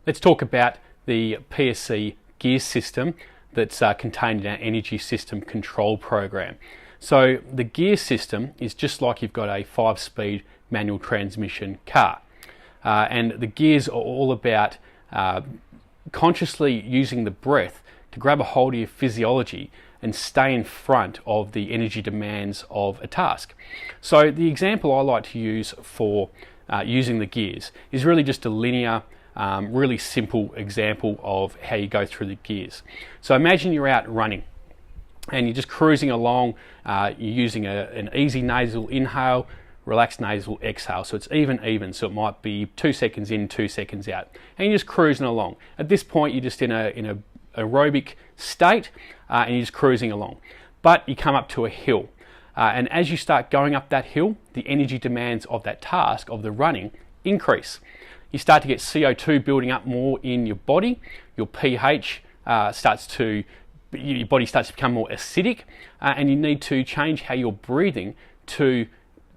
Let's talk about the PSC gear system that's contained in our energy system control program. So the gear system is just like you've got a 5-speed manual transmission car, and the gears are all about consciously using the breath to grab a hold of your physiology and stay in front of the energy demands of a task. So the example I like to use for using the gears is really just a linear, really simple example of how you go through the gears. So imagine you're out running and you're just cruising along, you're using an easy nasal inhale, relaxed nasal exhale, so it's even, so it might be 2 seconds in, 2 seconds out, and you're just cruising along. At this point you're just in a aerobic state, and you're just cruising along. But you come up to a hill, and as you start going up that hill, the energy demands of that task, of the running, increase. You start to get CO2 building up more in your body, your pH your body starts to become more acidic, and you need to change how you're breathing to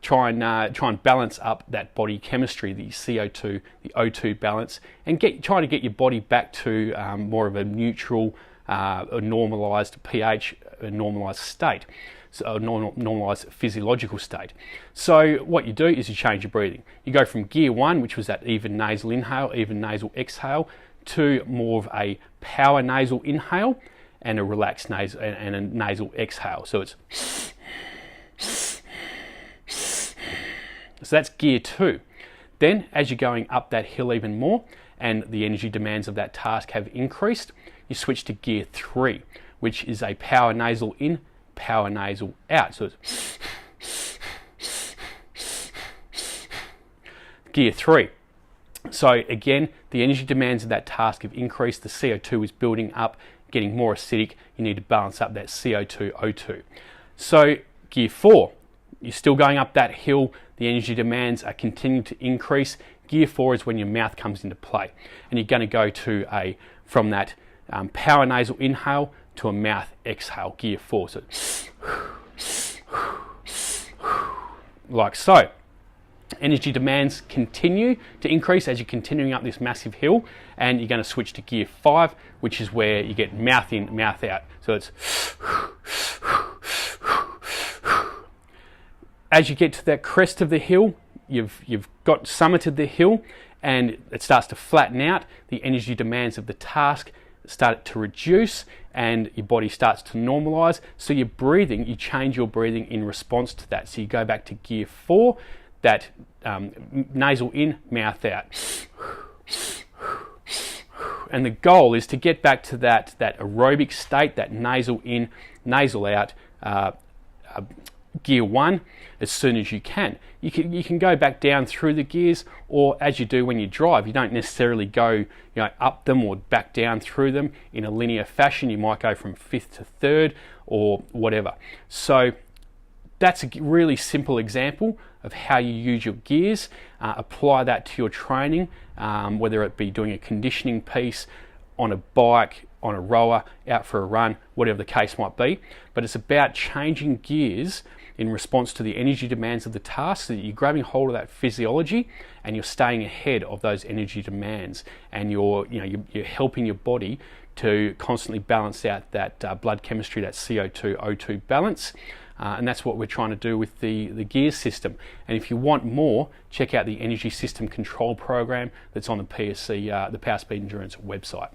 try and balance up that body chemistry, the CO2, the O2 balance, and try to get your body back to more of a neutral, a normalised pH, a normalised state, so a normalised physiological state. So what you do is you change your breathing. You go from gear 1, which was that even nasal inhale, even nasal exhale, to more of a power nasal inhale and a relaxed nasal and a nasal exhale. So it's so that's gear 2. Then as you're going up that hill even more and the energy demands of that task have increased, you switch to gear 3, which is a power nasal in, power nasal out. So it's gear 3. So again, the energy demands of that task have increased, the CO2 is building up, getting more acidic, you need to balance up that CO2, O2. So gear 4, you're still going up that hill, the energy demands are continuing to increase. Gear 4 is when your mouth comes into play, and you're going to go to from that power nasal inhale to a mouth exhale, gear 4. So like so. Energy demands continue to increase as you're continuing up this massive hill, and you're going to switch to gear 5, which is where you get mouth in, mouth out. So it's as you get to that crest of the hill, you've got summited the hill, and it starts to flatten out. The energy demands of the task start to reduce, and your body starts to normalize. So your breathing, you change your breathing in response to that. So you go back to gear 4, that nasal in, mouth out. And the goal is to get back to that aerobic state, that nasal in, nasal out, gear 1 as soon as you can. You can go back down through the gears, or as you do when you drive, you don't necessarily go up them or back down through them in a linear fashion. You might go from 5th to 3rd or whatever. So that's a really simple example of how you use your gears. Apply that to your training, whether it be doing a conditioning piece, on a bike, on a rower, out for a run, whatever the case might be. But it's about changing gears in response to the energy demands of the task, so that you're grabbing hold of that physiology and you're staying ahead of those energy demands, and you're helping your body to constantly balance out that blood chemistry, that CO2, O2 balance. And that's what we're trying to do with the gears system. And if you want more, check out the energy system control program that's on the PSC, the Power Speed Endurance website.